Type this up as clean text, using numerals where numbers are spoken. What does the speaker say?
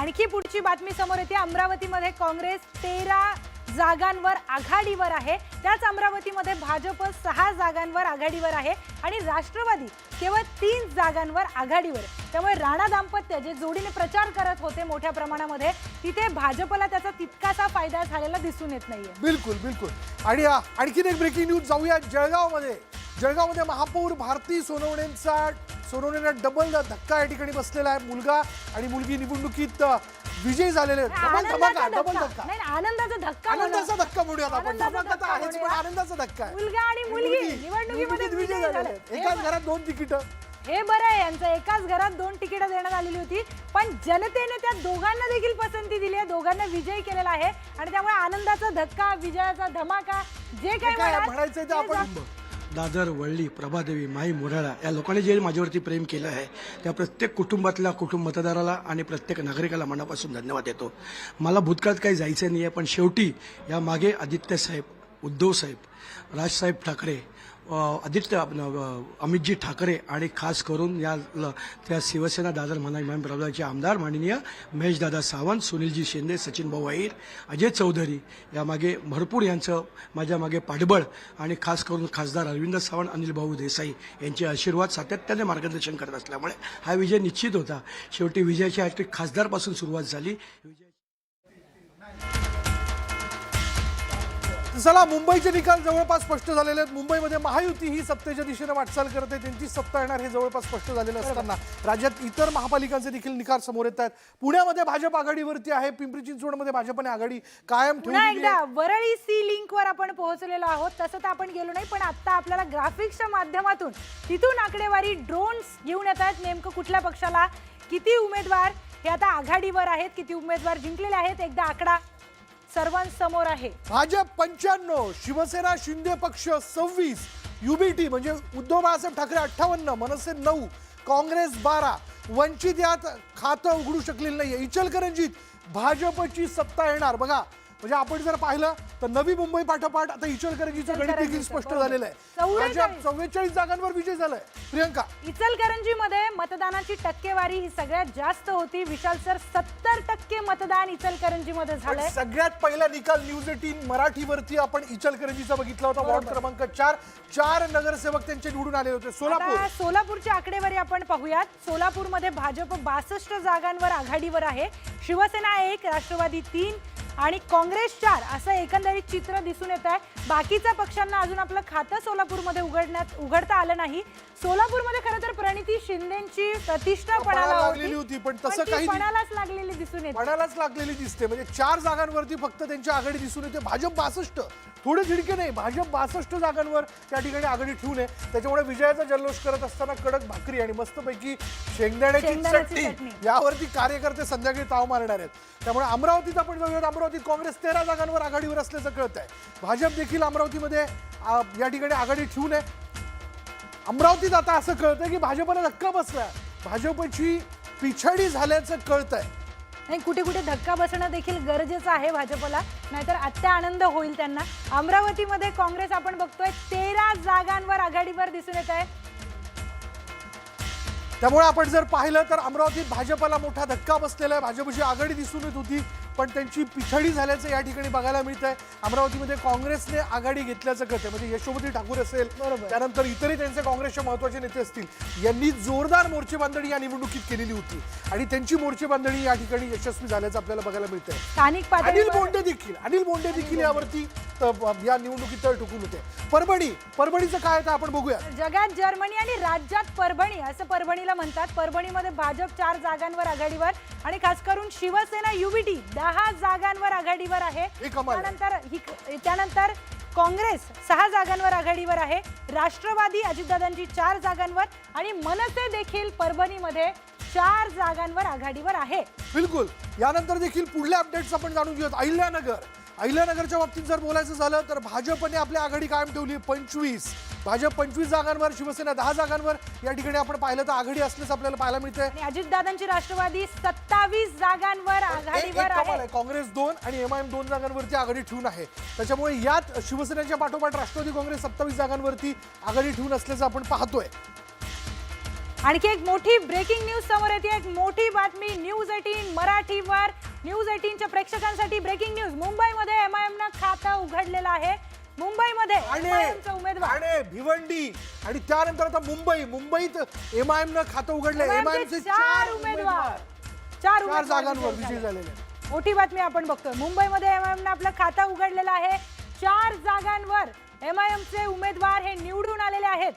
आणखी पुढची बातमी समोर येते। अमरावतीमध्ये काँग्रेस 13 जागांवर आघाडीवर आहे। त्याच अमरावतीमध्ये भाजप 6 जागांवर आघाडीवर आहे आणि राष्ट्रवादी केवळ 3 जागांवर आघाडीवर। त्यामुळे राणा दाम्पत्य जे जोडीने प्रचार करत होते मोठ्या प्रमाणामध्ये, तिथे भाजपला त्याचा तितकासा फायदा झालेला दिसून येत नाहीये। बिलकुल बिलकुल। आणि आणखीन एक ब्रेकिंग न्यूज जाऊया जळगावमध्ये महापौर भारती सोनवणेंना डबल धक्का या ठिकाणी बसलेला आहे। मुलगा आणि मुलगी निवडणुकीत विजयी झालेले आहेत। डबल धक्का नाही, आनंदाचा धक्का म्हणूयात आपण। धमाका तर आहेच, पण आनंदाचा धक्का आहे। मुलगा आणि मुलगी निवडणुकीमध्ये विजयी झाले। एकाच घरात 2 तिकीटं। हे बरं आहे, यांचं एकाच घरात 2 तिकीटं देण्यात आलेली होती, पण जनतेने त्या दोघांना देखील पसंती दिली आहे, दोघांना विजयी केलेला आहे आणि त्यामुळे आनंदाचा धक्का, विजयाचा धमाका जे काही म्हणायचंय ते आपण दादर, वळली, प्रभादेवी, माई, मोराळा या लोकांनी जे माझ्यावरती प्रेम केलं आहे त्या प्रत्येक कुटुंबातल्या मतदाराला आणि प्रत्येक नागरिकाला मनापासून धन्यवाद देतो। मला भूतकाळात काही जायचं नाही आहे, पण शेवटी या मागे आदित्य साहेब, उद्धव साहेब, राजसाहेब ठाकरे, अमितजी ठाकरे आणि खास करून त्या शिवसेना दादर इमाम प्रभागाचे आमदार माननीय महेशदादा सावंत, सुनीलजी शिंदे, सचिन भाऊ अहिर, अजय चौधरी यामागे भरपूर यांचं माझ्या मागे पाठबळ आणि खास करून खासदार अरविंद सावंत, अनिल भाऊ देसाई यांचे आशीर्वाद सातत्याने मार्गदर्शन करत असल्यामुळे हा विजय निश्चित होता। शेवटी विजयाची हॅट्रिक खासदारपासून सुरुवात झाली। चला, मुंबईचे निकाल जवळपास स्पष्ट झालेले आहेत। मुंबईमध्ये महायुती ही सत्तेच्या दिशेने वाटचाल करते, त्यांची सत्ता येणार हे जवळपास स्पष्ट झालेलं असताना राज्यात इतर महापालिकांचे देखील निकाल समोर येत आहेत। पुण्यामध्ये भाजप आघाडीवरती आहे, पिंपरी चिंचवडमध्ये भाजपने आघाडी कायम ठेवली आहे। वरळी सी लिंकवर आपण पोहोचलेलो आहोत, तसं तर आपण गेलो नाही, पण आता आपल्याला ग्राफिक्सच्या माध्यमातून तिथून आकडेवारी ड्रोन्स घेऊन येत आहेत। नेमकं कुठल्या पक्षाला किती उमेदवार हे आता आघाडीवर आहेत, किती उमेदवार जिंकलेले आहेत, एकदा आकडा सर्वांसमोर आहे। भाजप 95, शिवसेना शिंदे पक्ष 26, युबीटी म्हणजे उद्धव बाळासाहेब ठाकरे 58, मनसे 9, काँग्रेस 12, वंचित यात खातं उघडू शकलेलं नाहीये। इचलकरंजीत भाजपची सत्ता येणार बघा। म्हणजे आपण जर पाहिलं तर नवी मुंबई पाठोपाठ आता इचलकरंजीचं गणित देखील स्पष्ट झालेलं आहे। भाजप 44 जागांवर विजय झालाय। प्रियंका, इचलकरंजीमध्ये मतदानाची टक्केवारी ही सगळ्यात जास्त होती। विशाल सर, 70% मतदान इचलकरंजीमध्ये झालंय। सगळ्यात पहिला निकाल न्यूज 18 मराठीवरती आपण इचलकरंजीचा बघितला होता। वॉर्ड क्रमांक 4 नगरसेवक त्यांचे निवडून आले होते। सोलापूरची आकडेवारी आपण पाहूयात। सोलापूरमध्ये भाजप 62 जागांवर आघाडीवर आहे, शिवसेना 1, राष्ट्रवादी 3 आणि काँग्रेस 4 असं एकंदरीत चित्र दिसून येत आहे। बाकीच्या पक्षांना अजून आपलं खातं सोलापूरमध्ये उघडता आलं नाही। सोलापूरमध्ये खरं तर प्रणिती शिंदेची प्रतिष्ठा पणाला लागलेली होती, पण तसं काही पणालाच लागलेली दिसून येते। पणालाच लागलेली दिसते। म्हणजे 4 जागांवरती फक्त त्यांची आघाडी दिसून येते। भाजप 62, थोडे झिडके नाही, भाजप 62 जागांवर त्या ठिकाणी आघाडी ठेवून आहे। त्याच्यामुळे विजयाचा जल्लोष करत असताना कडक भाकरी आणि मस्तपैकी शेंगदाण्याची चटणी यावरती कार्यकर्ते संध्याकाळी ताव मारणार आहेत। त्यामुळे अमरावतीत आपण जाऊया। अमरावतीत काँग्रेस 13 जागांवर आघाडीवर असल्याचं कळत आहे। भाजप देखील अमरावतीमध्ये या ठिकाणी आघाडी ठेवून आहे। अमरावतीत आता असं कळतंय की भाजपला धक्का बसला, भाजपची पिछाडी झाल्याचं कळतंय। नाही, कुठे कुठे धक्का बसणं देखील गरजेचं आहे भाजपला, नाहीतर आत्ता आनंद होईल त्यांना। अमरावतीमध्ये काँग्रेस आपण बघतोय 13 जागांवर आघाडीवर दिसून येत आहे। त्यामुळे आपण जर पाहिलं तर अमरावतीत भाजपला मोठा धक्का बसलेला आहे। भाजपची आघाडी दिसून येत होती, पण त्यांची पिछाडी झाल्याचं या ठिकाणी बघायला मिळतंय। अमरावतीमध्ये काँग्रेसने आघाडी घेतल्याचं कळतंय। म्हणजे यशोमती ठाकूर असेल, त्यानंतर इतरही त्यांचे काँग्रेसचे महत्त्वाचे नेते असतील, यांनी जोरदार मोर्चेबांधणी या निवडणुकीत केलेली होती आणि त्यांची मोर्चेबांधणी या ठिकाणी यशस्वी झाल्याचं आपल्याला बघायला मिळतंय। स्थानिक अनिल बोंडे देखील यावरती या निवडणुकीत तळ ठोकून होते। परभणीचं काय आहे आपण बघूया। जगात जर्मनी आणि राज्यात परभणी असं परभणीला म्हणतात। परभणीमध्ये भाजप 4 जागांवर आघाडीवर आणि खास करून शिवसेना युबीटी 10 जागांवर आघाडीवर आहे। त्यानंतर काँग्रेस 6 जागांवर आघाडीवर आहे, राष्ट्रवादी अजितदादांची 4 जागांवर आणि मनसे देखील परभणीमध्ये 4 जागांवर आघाडीवर आहे। बिलकुल। यानंतर देखील पुढल्या अपडेट्स आपण जाणून घेऊयात। अहिल्यानगरच्या बाबतीत जर बोलायचं झालं तर भाजपने आपली आघाडी कायम ठेवली 25, भाजप 25 जागांवर, शिवसेना 10 जागांवर या ठिकाणी आपण पाहिलं तर आघाडी असल्याचं आपल्याला पाहायला मिळतंय। आणि अजितदादांची राष्ट्रवादी 27 जागांवर आघाडीवर आहे। काँग्रेस 2 आणि एमआयएम 2 जागांवरती आघाडी ठेवून आहे। त्याच्यामुळे यात शिवसेनेच्या पाठोपाठ राष्ट्रवादी काँग्रेस 27 जागांवरती आघाडी ठेवून असल्याचं आपण पाहतोय। आणखी एक मोठी ब्रेकिंग न्यूज समोर येते, एक मोठी बातमी न्यूज 18 मराठीवर. न्यूज 18च्या प्रेक्षकांसाठी ब्रेकिंग न्यूज. मुंबईमध्ये एमआयएमनं खातं उघडलेलं आहे. मुंबईमध्ये एमआयएमचा उमेदवार आणि भिवंडी आणि त्यानंतर आता मुंबईत एमआयएमनं खातं उघडलं. एमआयएमचे 4 उमेदवार 4 जागांवर विजयी झालेले. मोठी बातमी आपण बघतोय. मुंबईमध्ये एमआयएमनं आपलं खातं उघडलेलं आहे. 4 जागांवर एमआयएमचे उमेदवार हे निवडून आलेले आहेत.